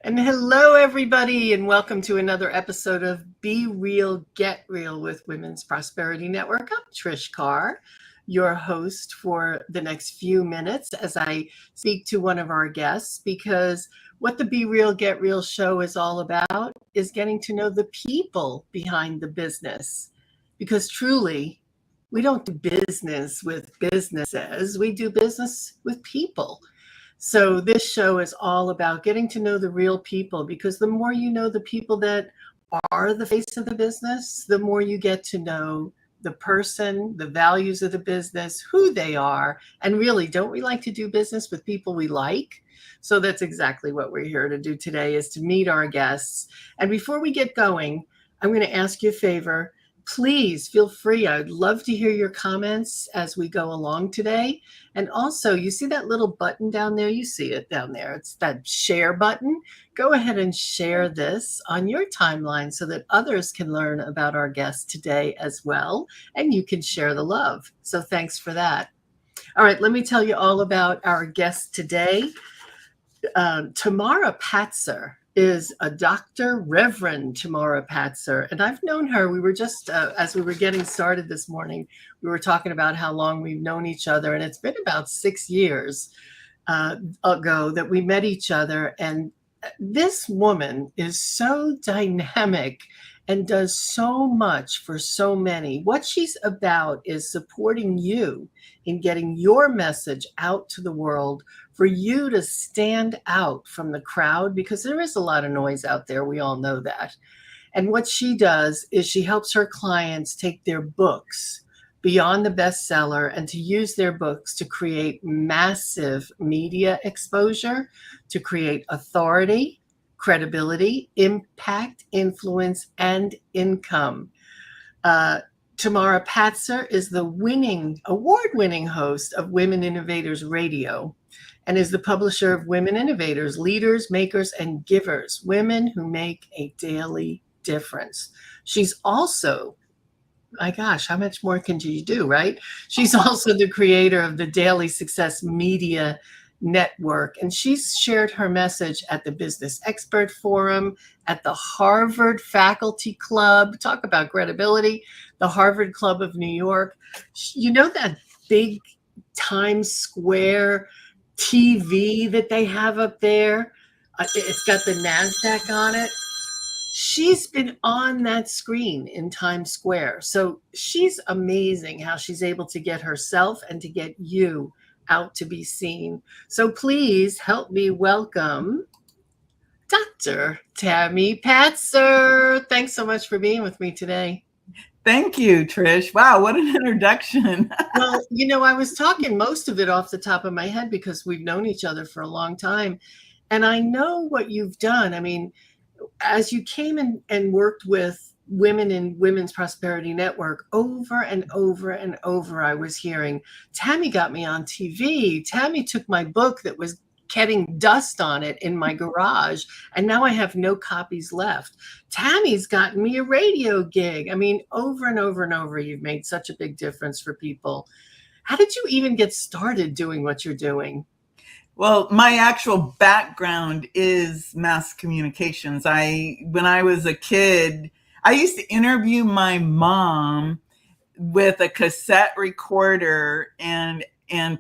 And hello, everybody, and welcome to another episode of Be Real, Get Real with Women's Prosperity Network. I'm Trish Carr, your host for the next few minutes as I speak to one of our guests, because what the Be Real, Get Real show is all about is getting to know the people behind the business. Because truly, we don't do business with businesses, we do business with people. So this show is all about getting to know the real people, because the more you know the people that are the face of the business, the more you get to know the person, the values of the business, who they are, and really, don't we like to do business with people we like? So that's exactly what we're here to do today, is to meet our guests. And before we get going, I'm going to ask you a favor. Please feel free. I'd love to hear your comments as we go along today. And also, you see that little button down there? You see it down there. It's that share button. Go ahead and share this on your timeline so that others can learn about our guest today as well. And you can share the love. So thanks for that. All right, let me tell you all about our guest today. Tamara Patzer is a Dr. Reverend Tamara Patzer. And I've known her. We were just, as we were getting started this morning, we were talking about how long we've known each other. And it's been about 6 years ago that we met each other. And this woman is so dynamic and does so much for so many. What she's about is supporting you in getting your message out to the world, for you to stand out from the crowd, because there is a lot of noise out there. We all know that. And what she does is she helps her clients take their books beyond the bestseller and to use their books to create massive media exposure, to create authority, credibility, impact, influence, and income. Tamara Patzer is the award-winning host of Women Innovators Radio, and is the publisher of Women Innovators, Leaders, Makers, and Givers, Women Who Make a Daily Difference. She's also, my gosh, how much more can you do, right? She's also the creator of the Daily Success Media Network, and she's shared her message at the Business Expert Forum, at the Harvard Faculty Club, talk about credibility, the Harvard Club of New York. You know that big Times Square TV that they have up there? It's got the NASDAQ on it. She's been on that screen in Times Square. So she's amazing how she's able to get herself and to get you out to be seen. So please help me welcome Dr. Tammy Patzer. Thanks so much for being with me today. Thank you, Trish. Wow, what an introduction. Well, I was talking most of it off the top of my head because we've known each other for a long time. And I know what you've done. I mean, as you came in and worked with women in Women's Prosperity Network, over and over and over, I was hearing, Tammy got me on TV. Tammy took my book that was getting dust on it in my garage, and now I have no copies left. Tammy's gotten me a radio gig. I mean, over and over and over, you've made such a big difference for people. How did you even get started doing what you're doing? Well, my actual background is mass communications. When I was a kid, I used to interview my mom with a cassette recorder and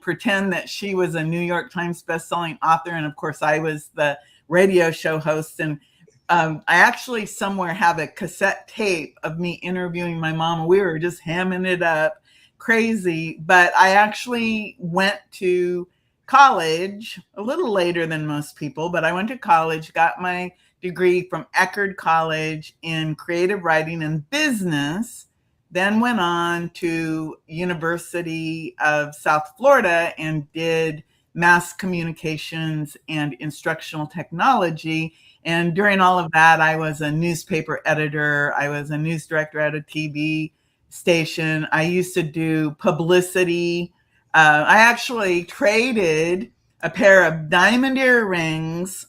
pretend that she was a New York Times bestselling author. And of course, I was the radio show host. And I actually somewhere have a cassette tape of me interviewing my mom. We were just hamming it up crazy. But I actually went to college a little later than most people, but I went to college, got my degree from Eckerd College in creative writing and business, then went on to University of South Florida and did mass communications and instructional technology. And during all of that, I was a newspaper editor. I was a news director at a TV station. I used to do publicity. I actually traded a pair of diamond earrings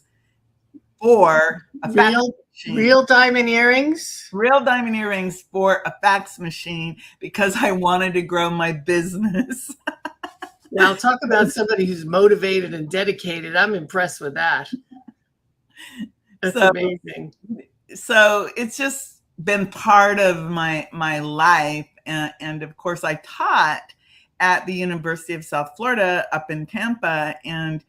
for a fax machine. Real diamond earrings? Real diamond earrings for a fax machine because I wanted to grow my business. Now, talk about somebody who's motivated and dedicated. I'm impressed with that. That's So, amazing. so it's just been part of my life, and of course, I taught at the University of South Florida up in Tampa, and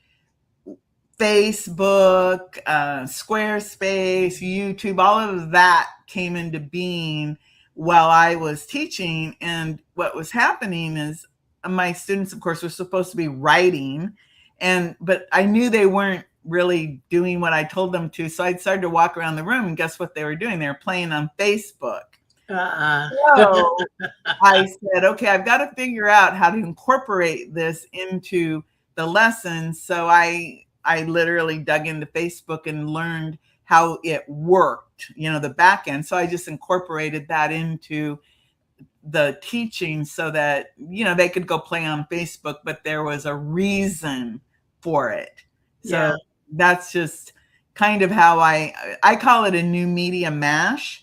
Facebook, Squarespace, YouTube, all of that came into being while I was teaching. And what was happening is my students, of course, were supposed to be writing, but I knew they weren't really doing what I told them to. So I started to walk around the room, and guess what they were doing? They were playing on Facebook. Uh-uh. So I said, okay, I've got to figure out how to incorporate this into the lesson. So I literally dug into Facebook and learned how it worked, the back end. So I just incorporated that into the teaching so that, they could go play on Facebook, but there was a reason for it. So Yeah. that's just kind of how I call it a new media mash.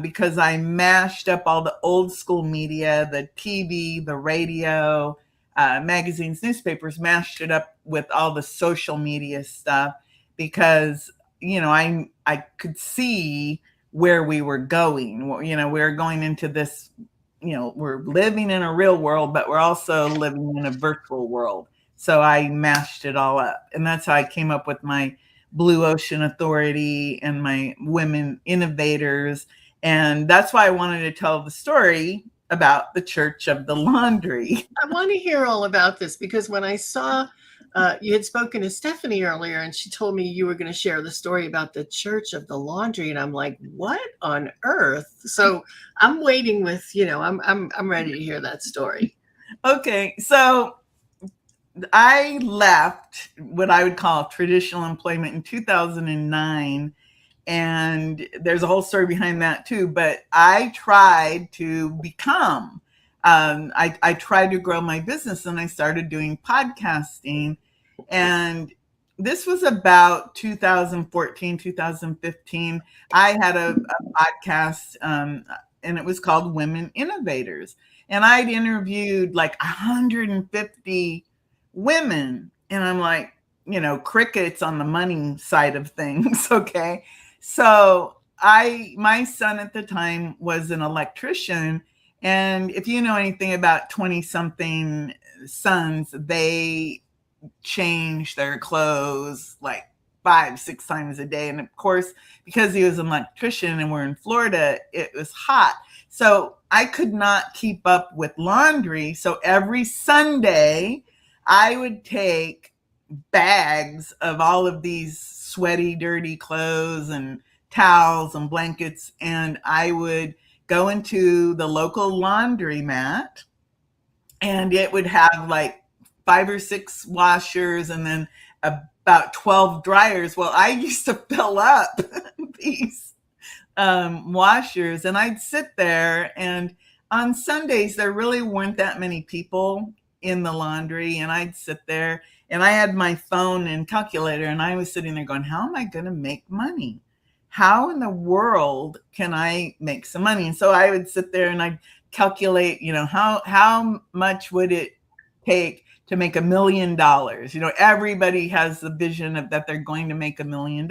Because I mashed up all the old school media, the TV, the radio, magazines, newspapers, mashed it up with all the social media stuff because, I could see where we were going. We were going into this, we're living in a real world, but we're also living in a virtual world. So I mashed it all up. And that's how I came up with my Blue Ocean Authority and my Women Innovators. And that's why I wanted to tell the story about the Church of the Laundry. I want to hear all about this because when I saw you had spoken to Stephanie earlier and she told me you were going to share the story about the Church of the Laundry, and I'm like, what on earth? So I'm waiting with, I'm ready to hear that story. Okay, so I left what I would call traditional employment in 2009. And there's a whole story behind that too. But I tried to become, I tried to grow my business, and I started doing podcasting. And this was about 2014, 2015. I had a podcast, and it was called Women Innovators. And I'd interviewed like 150 women. And I'm like, crickets on the money side of things. Okay. So my son at the time was an electrician. And if you know anything about 20 something sons, they change their clothes like 5-6 times a day. And of course, because he was an electrician and we're in Florida, it was hot. So I could not keep up with laundry. So every Sunday I would take bags of all of these sweaty, dirty clothes and towels and blankets, and I would go into the local laundromat, and it would have like 5 or 6 washers and then about 12 dryers. Well, I used to fill up these washers, and I'd sit there, and on Sundays there really weren't that many people in the laundry, and I'd sit there, and I had my phone and calculator, and I was sitting there going, how am I going to make money? How in the world can I make some money? And so I would sit there and I'd calculate, how much would it take to make $1 million? Everybody has the vision of that they're going to make $1 million.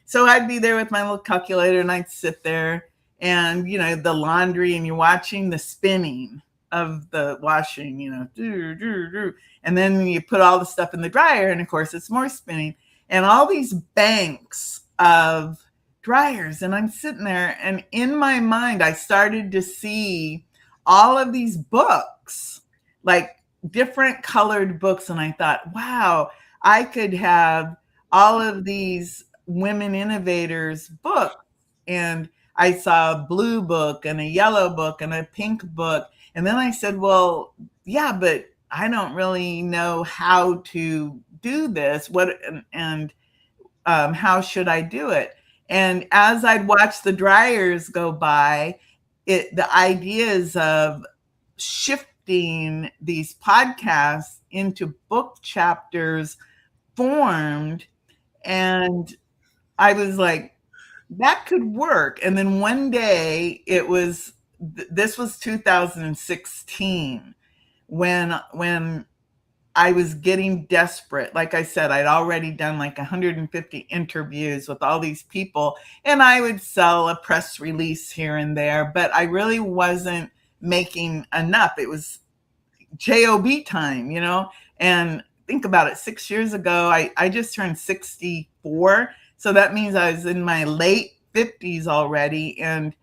So I'd be there with my little calculator, and I'd sit there, and, the laundry, and you're watching the spinning of the washing, and then you put all the stuff in the dryer, and of course it's more spinning, and all these banks of dryers. And I'm sitting there, and in my mind, I started to see all of these books, like different colored books. And I thought, wow, I could have all of these women innovators books. And I saw a blue book and a yellow book and a pink book. And then I said, well, yeah, but I don't really know how to do this. How should I do it? And as I'd watch the dryers go by, the ideas of shifting these podcasts into book chapters formed. And I was like, that could work. And then one day this was 2016 when I was getting desperate. Like I said, I'd already done like 150 interviews with all these people, and I would sell a press release here and there, but I really wasn't making enough. It was job time, and think about it. 6 years ago, I just turned 64, so that means I was in my late 50s already, and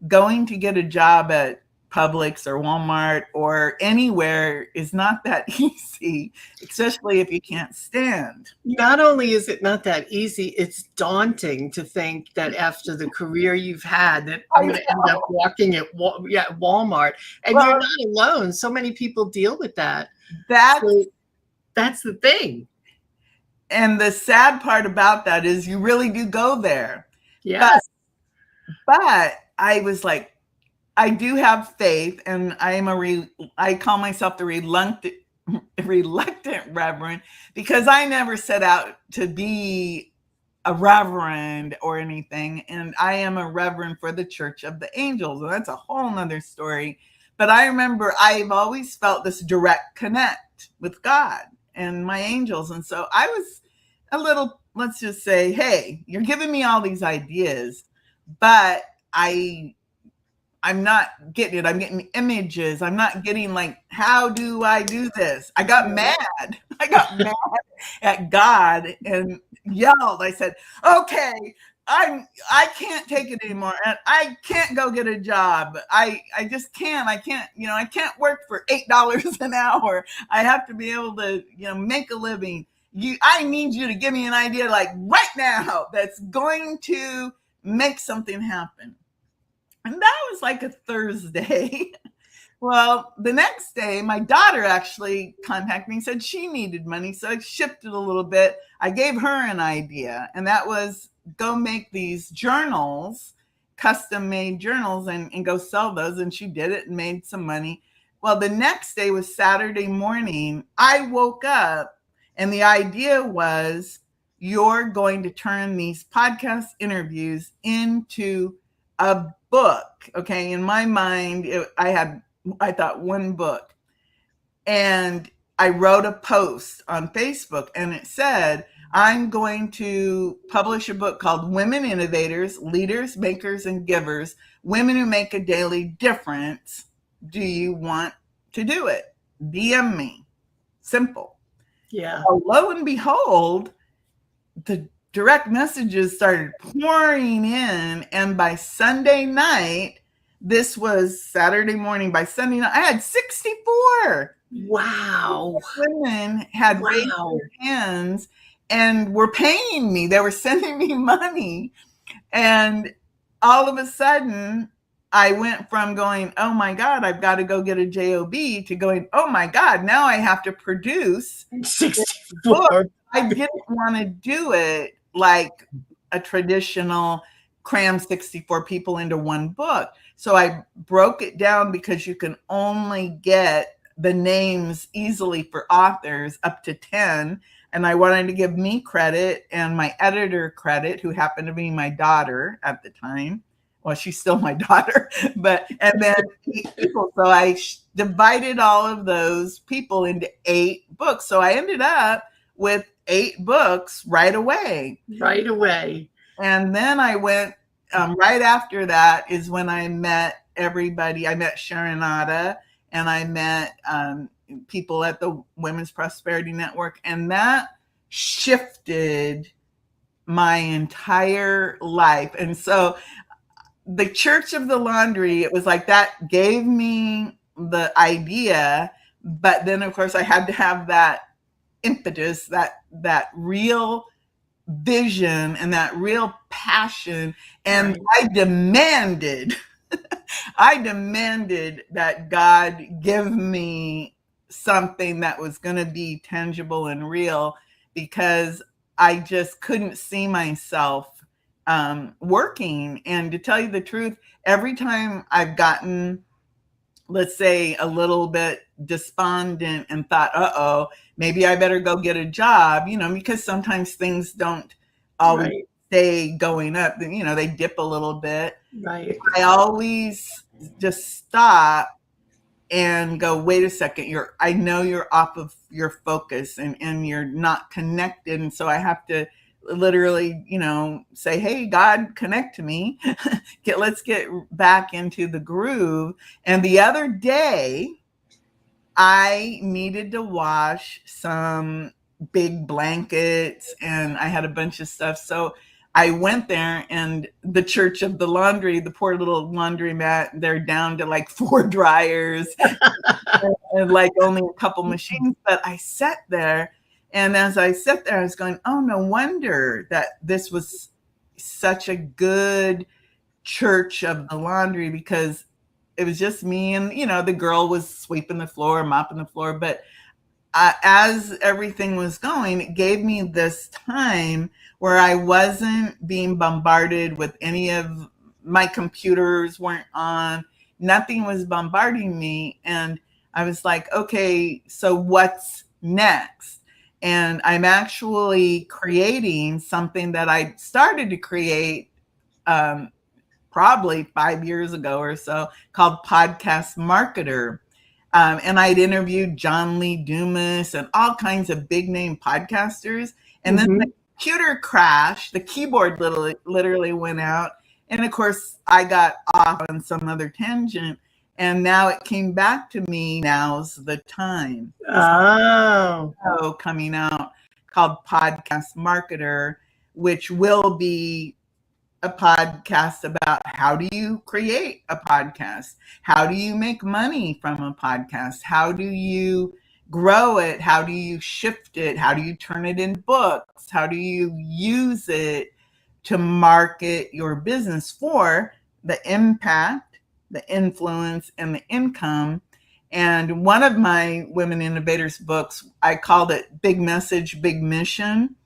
going to get a job at Publix or Walmart or anywhere is not that easy, especially if you can't stand. Not only is it not that easy, it's daunting to think that after the career you've had, that I'm going to end up walking at Walmart, and Well, you're not alone. So many people deal with that. That's So that's the thing. And the sad part about that is you really do go there. Yes. But I was like, I do have faith, and I call myself the reluctant reverend, because I never set out to be a reverend or anything. And I am a reverend for the Church of the Angels. And that's a whole nother story. But I remember I've always felt this direct connect with God and my angels. And so I was a little, let's just say, hey, you're giving me all these ideas, but I'm not getting it. I'm getting images. I'm not getting like, how do I do this? I got mad. I got mad at God and yelled. I said, okay, I can't take it anymore. And I can't go get a job. I just can't. I can't work for $8 an hour. I have to be able to, make a living. I need you to give me an idea like right now that's going to make something happen. And that was like a Thursday. Well, the next day, my daughter actually contacted me and said she needed money. So I shifted a little bit. I gave her an idea, and that was go make these journals, custom made journals, and go sell those. And she did it and made some money. Well, the next day was Saturday morning. I woke up, and the idea was you're going to turn these podcast interviews into a book. Okay. In my mind, I thought one book, and I wrote a post on Facebook, and it said, I'm going to publish a book called Women Innovators, Leaders, Makers, and Givers, Women Who Make a Daily Difference. Do you want to do it? DM me. Simple. Yeah. Well, lo and behold, the direct messages started pouring in. And by Sunday night, this was Saturday morning, by Sunday night, I had 64. Wow. Women had raised their hands and were paying me. They were sending me money. And all of a sudden, I went from going, oh my God, I've got to go get a job, to going, oh my God, now I have to produce 64. I didn't want to do it like a traditional cram 64 people into one book. So I broke it down, because you can only get the names easily for authors up to 10. And I wanted to give me credit and my editor credit, who happened to be my daughter at the time. Well, she's still my daughter, and then 8 people. So I divided all of those people into 8 books. So I ended up with 8 books right away. Right away. And then I went, right after that is when I met everybody. I met Sharonada, and I met people at the Women's Prosperity Network. And that shifted my entire life. And so the Church of the Laundry, it was like that gave me the idea. But then, of course, I had to have that impetus, that real vision and that real passion. And right. I demanded that God give me something that was going to be tangible and real, because I just couldn't see myself working. And to tell you the truth, every time I've gotten, let's say, a little bit despondent and thought, maybe I better go get a job, because sometimes things don't always stay going up. They dip a little bit. Right. I always just stop and go, wait a second, I know you're off of your focus and you're not connected. And so I have to literally, say, hey, God, connect to me. Let's get back into the groove. And the other day, I needed to wash some big blankets and I had a bunch of stuff. So I went there, and the Church of the Laundry, the poor little laundromat, they're down to like 4 dryers and like only a couple machines. But I sat there, and as I sat there, I was going, oh, no wonder that this was such a good Church of the Laundry, because it was just me and, the girl was sweeping the floor, mopping the floor. But as everything was going, it gave me this time where I wasn't being bombarded with any of my computers weren't on. Nothing was bombarding me. And I was like, okay, so what's next? And I'm actually creating something that I started to create probably 5 years ago or so, called Podcast Marketer. And I'd interviewed John Lee Dumas and all kinds of big name podcasters. And then the computer crashed, the keyboard literally went out. And of course, I got off on some other tangent. And now it came back to me. Now's the time. Oh. So coming out called Podcast Marketer, which will be a podcast about how do you create a podcast? How do you make money from a podcast? How do you grow it? How do you shift it? How do you turn it into books? How do you use it to market your business for the impact, the influence, and the income? And one of my Women Innovators books, I called it Big Message, Big Mission.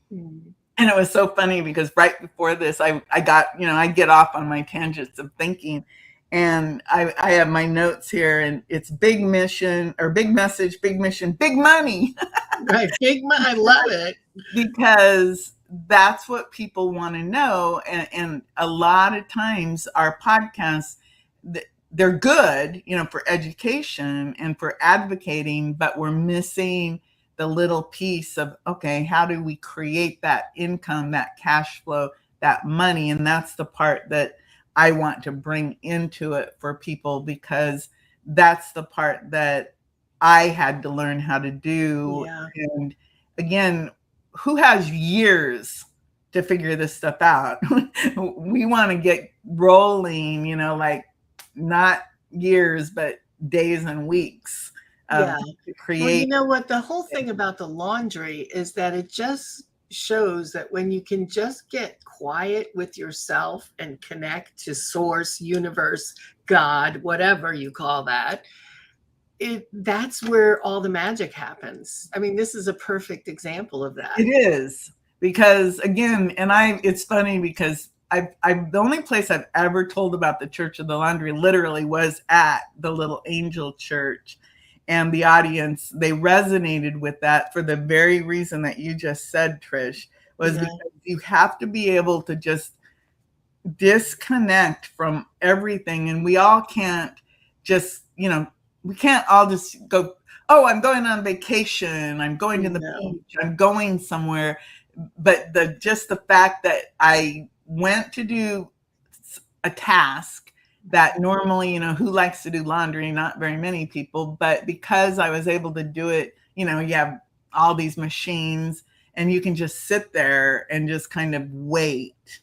And it was so funny because right before this, I got, I get off on my tangents of thinking, and I have my notes here, and it's big mission or big message, big mission, big money. Right. I love it. Because that's what people want to know. And a lot of times our podcasts, they're good, for education and for advocating, but we're missing the little piece of, okay, how do we create that income, that cash flow, that money? And that's the part that I want to bring into it for people, because that's the part that I had to learn how to do. Yeah. And again, who has years to figure this stuff out? We want to get rolling, like not years, but days and weeks. To create. Well, you know what? The whole thing about the laundry is that it just shows that when you can just get quiet with yourself and connect to source, universe, God, whatever you call that, that's where all the magic happens. I mean, this is a perfect example of that. It is, because again, and it's funny because the only place I've ever told about the Church of the Laundry literally was at the Little Angel Church. And the audience, they resonated with that for the very reason that you just said, Trish, was because you have to be able to just disconnect from everything. And we all can't just, we can't all just go, oh, I'm going on vacation, I'm going to the beach, I'm going somewhere. But just the fact that I went to do a task that normally, who likes to do laundry? Not very many people. But because I was able to do it, you have all these machines and you can just sit there and just kind of wait.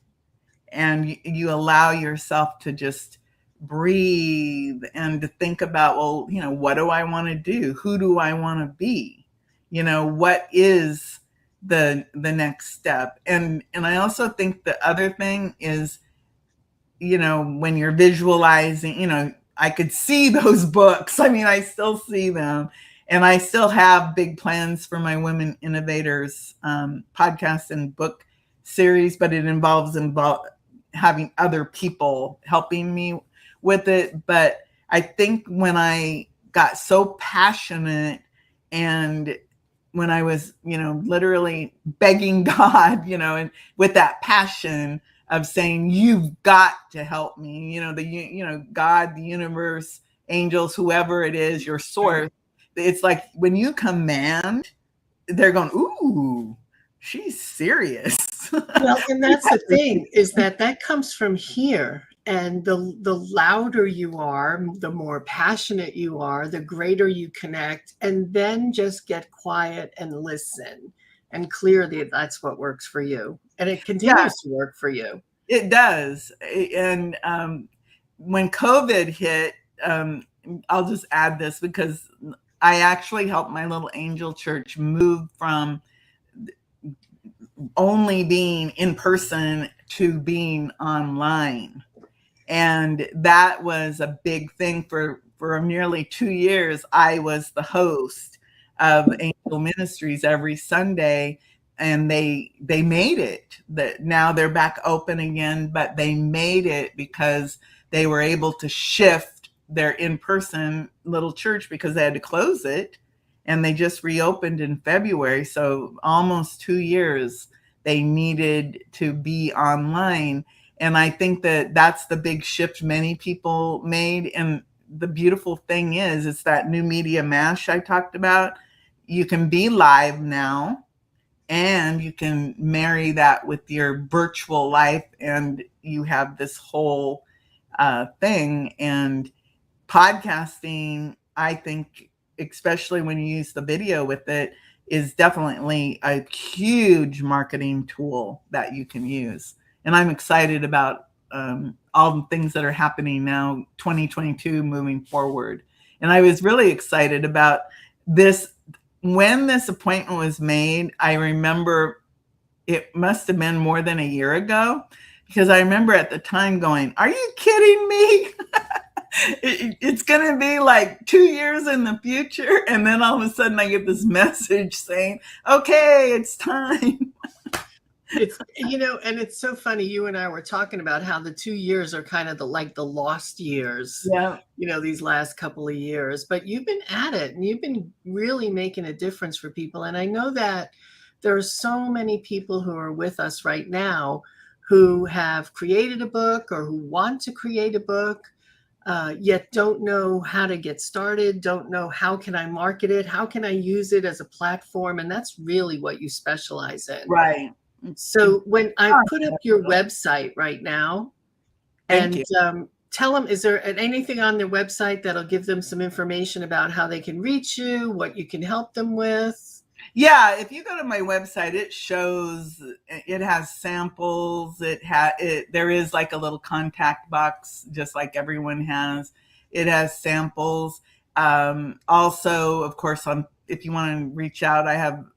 And you allow yourself to just breathe and to think about, well, what do I want to do? Who do I want to be? What is the next step? And I also think the other thing is, when you're visualizing, I could see those books. I mean, I still see them, and I still have big plans for my Women Innovators podcast and book series, but it involves having other people helping me with it. But I think when I got so passionate, and when I was, literally begging God, and with that passion of saying, you've got to help me, God, the universe, angels, whoever it is, your source. It's like when you command, they're going, ooh, she's serious. Well, and that's the thing, is that comes from here. And the louder you are, the more passionate you are, the greater you connect, and then just get quiet and listen. And clearly that's what works for you. And it continues to work for you. It does. And when COVID hit, I'll just add this because I actually helped my little angel church move from only being in person to being online. And that was a big thing for nearly 2 years. I was the host of Angel Ministries every Sunday, and they made it. That now they're back open again, but they made it because they were able to shift their in-person little church because they had to close it, and they just reopened in February. So almost 2 years they needed to be online. And I think that that's the big shift many people made. And the beautiful thing is, it's that new media mash I talked about. You can be live now, and you can marry that with your virtual life, and you have this whole thing. And podcasting, I think, especially when you use the video with it, is definitely a huge marketing tool that you can use. And I'm excited about all the things that are happening now, 2022 moving forward. And I was really excited about this. When this appointment was made, I remember it must have been more than a year ago, because I remember at the time going, are you kidding me? It's going to be like 2 years in the future. And then all of a sudden I get this message saying, okay, it's time. It's, and it's so funny. You and I were talking about how the 2 years are kind of the lost years, Yeah. These last couple of years, but you've been at it and you've been really making a difference for people. And I know that there are so many people who are with us right now who have created a book or who want to create a book, yet don't know how to get started, don't know how can I market it, how can I use it as a platform. And that's really what you specialize in. Right. So when I put up your website right now, and tell them, is there anything on their website that'll give them some information about how they can reach you, what you can help them with? Yeah, if you go to my website, it shows, it has samples. There is like a little contact box, just like everyone has. It has samples. Also, of course, if you want to reach out,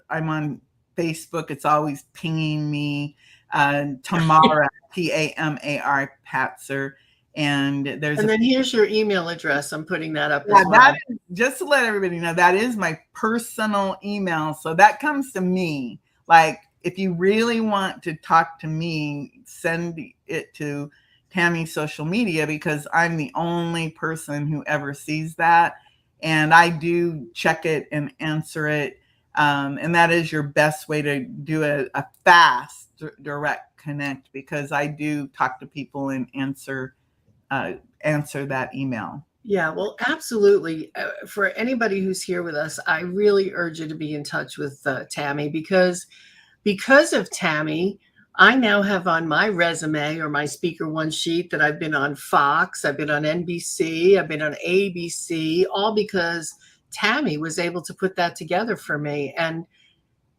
I'm on Facebook. It's always pinging me, Tamara, Tamar, Patzer. And then here's your email address. I'm putting that up as well. Just to let everybody know, that is my personal email. So that comes to me. Like, if you really want to talk to me, send it to Tammy's social media, because I'm the only person who ever sees that. And I do check it and answer it. And that is your best way to do a fast, direct connect, because I do talk to people and answer that email. Yeah, well, absolutely. For anybody who's here with us, I really urge you to be in touch with Tammy, because of Tammy, I now have on my resume or my speaker one sheet that I've been on Fox, I've been on NBC, I've been on ABC, all because Tammy was able to put that together for me. And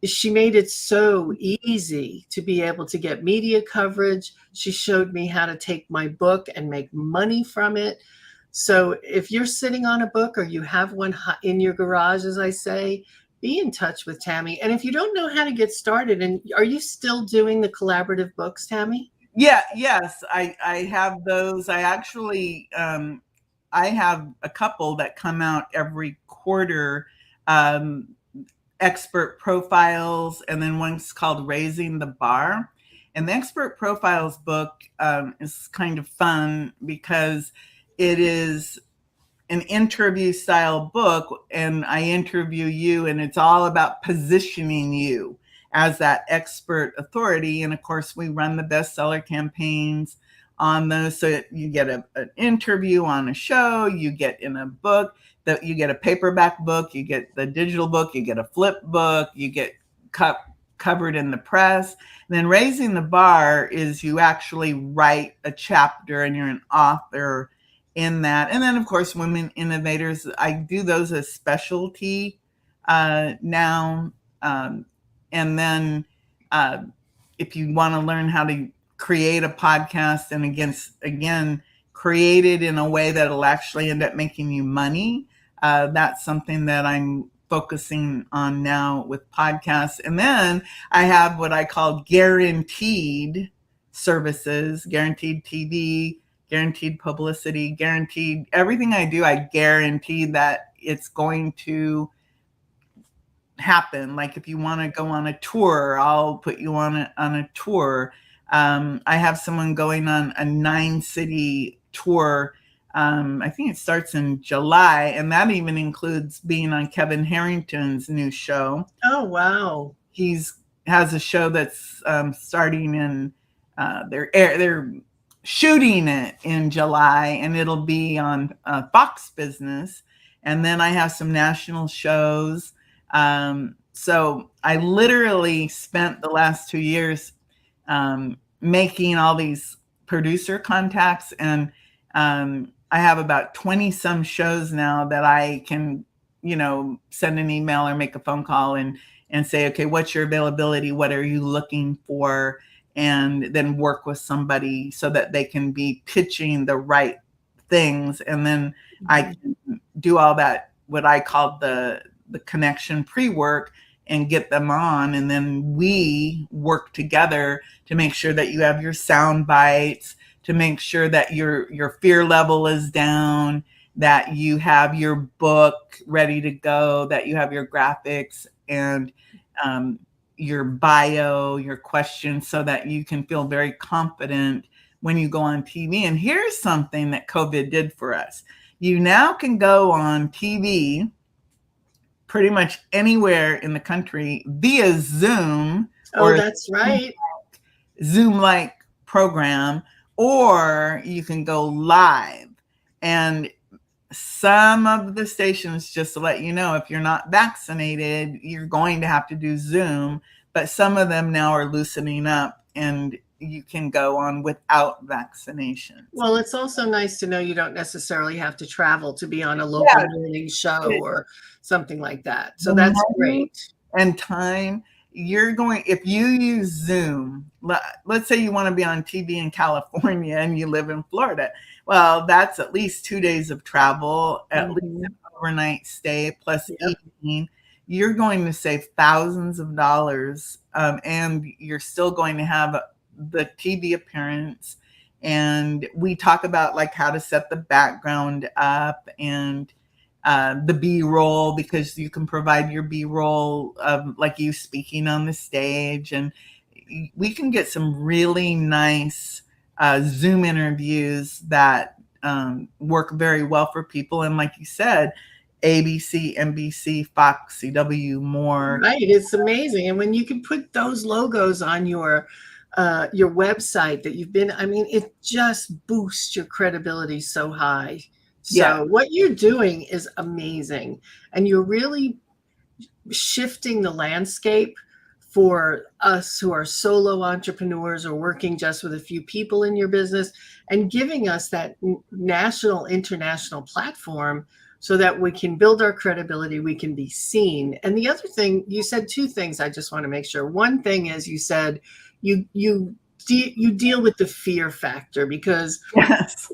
she made it so easy to be able to get media coverage. She showed me how to take my book and make money from it. So if you're sitting on a book or you have one in your garage, as I say, be in touch with Tammy. And if you don't know how to get started, and are you still doing the collaborative books, Tammy? Yeah, yes, I have those. I actually, I have a couple that come out every quarter. Expert profiles, and then one's called Raising the Bar. And the Expert Profiles book is kind of fun because it is an interview style book, and I interview you, and it's all about positioning you as that expert authority. And of course, we run the bestseller campaigns on those. So you get an interview on a show, you get in a book, that you get a paperback book, you get the digital book, you get a flip book, you get covered in the press. And then raising the bar is you actually write a chapter and you're an author in that. And then of course, women innovators, I do those as specialty now. And then if you want to learn how to create a podcast and again, create it in a way that'll actually end up making you money, that's something that I'm focusing on now with podcasts. And then I have what I call guaranteed services, guaranteed TV, guaranteed publicity, guaranteed everything I do. I guarantee that it's going to happen. Like if you want to go on a tour, I'll put you on a tour. I have someone going on a 9-city tour. I think it starts in July, and that even includes being on Kevin Harrington's new show. Oh, wow. Has a show that's starting in, they're shooting it in July, and it'll be on Fox Business. And then I have some national shows. So I literally spent the last 2 years making all these producer contacts, and I have about 20 some shows now that I can, send an email or make a phone call and say, okay, what's your availability? What are you looking for? And then work with somebody so that they can be pitching the right things. And then I can do all that, what I call the connection pre-work, and get them on. And then we work together to make sure that you have your sound bites, to make sure that your fear level is down, that you have your book ready to go, that you have your graphics and your bio, your questions, so that you can feel very confident when you go on TV. And here's something that COVID did for us. You now can go on TV pretty much anywhere in the country via Zoom. Oh, that's right. Zoom-like program, or you can go live. And some of the stations, just to let you know, if you're not vaccinated, you're going to have to do Zoom, but some of them now are loosening up and you can go on without vaccination. Well, it's also nice to know you don't necessarily have to travel to be on a local morning show or something like that. So that's great. And time, if you use Zoom, let's say you want to be on TV in California and you live in Florida. Well, that's at least 2 days of travel, at least an overnight stay plus eating. You're going to save thousands of dollars, and you're still going to have the TV appearance. And we talk about like how to set the background up and the B-roll, because you can provide your B-roll of like you speaking on the stage, and we can get some really nice Zoom interviews that work very well for people. And like you said, ABC, NBC, Fox, CW, more. Right, it's amazing. And when you can put those logos on your website that you've been, it just boosts your credibility so high. So what you're doing is amazing. And you're really shifting the landscape for us who are solo entrepreneurs or working just with a few people in your business, and giving us that national, international platform so that we can build our credibility, we can be seen. And the other thing, you said two things I just want to make sure. One thing is you said you deal with the fear factor, because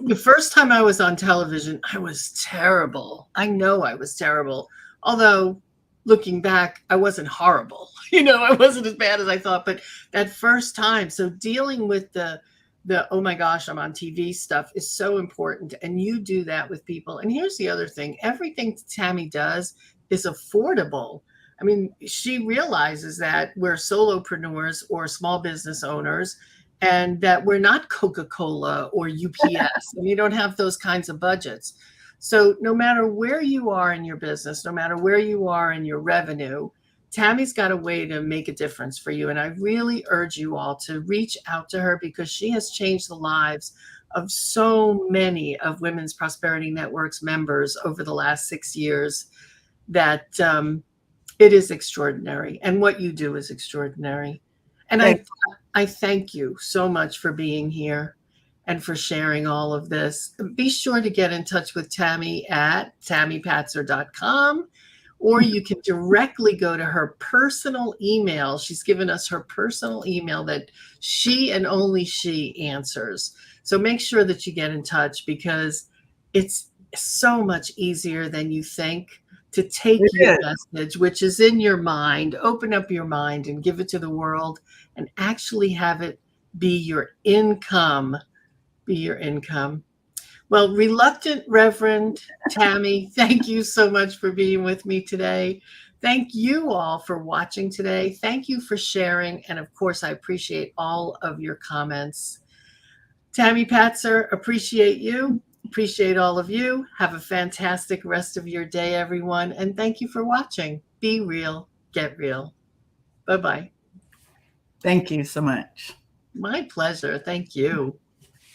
the first time I was on television, I was terrible. I know I was terrible. Although looking back, I wasn't horrible. I wasn't as bad as I thought. But that first time, so dealing with the oh my gosh, I'm on TV stuff is so important. And you do that with people. And here's the other thing. Everything Tammy does is affordable. She realizes that we're solopreneurs or small business owners, and that we're not Coca-Cola or UPS, and you don't have those kinds of budgets. So no matter where you are in your business, no matter where you are in your revenue, Tammy's got a way to make a difference for you. And I really urge you all to reach out to her because she has changed the lives of so many of Women's Prosperity Network's members over the last 6 years that it is extraordinary. And what you do is extraordinary. And I thank you so much for being here and for sharing all of this. Be sure to get in touch with Tammy at tammypatzer.com, or you can directly go to her personal email. She's given us her personal email that she and only she answers. So make sure that you get in touch because it's so much easier than you think to take your message, which is in your mind, open up your mind and give it to the world and actually have it be your income. Be your income. Well, reluctant Reverend Tammy, thank you so much for being with me today. Thank you all for watching today. Thank you for sharing. And of course, I appreciate all of your comments. Tammy Patzer, appreciate you. Appreciate all of you. Have a fantastic rest of your day, everyone. And thank you for watching. Be real, get real. Bye-bye. Thank you so much. My pleasure. Thank you.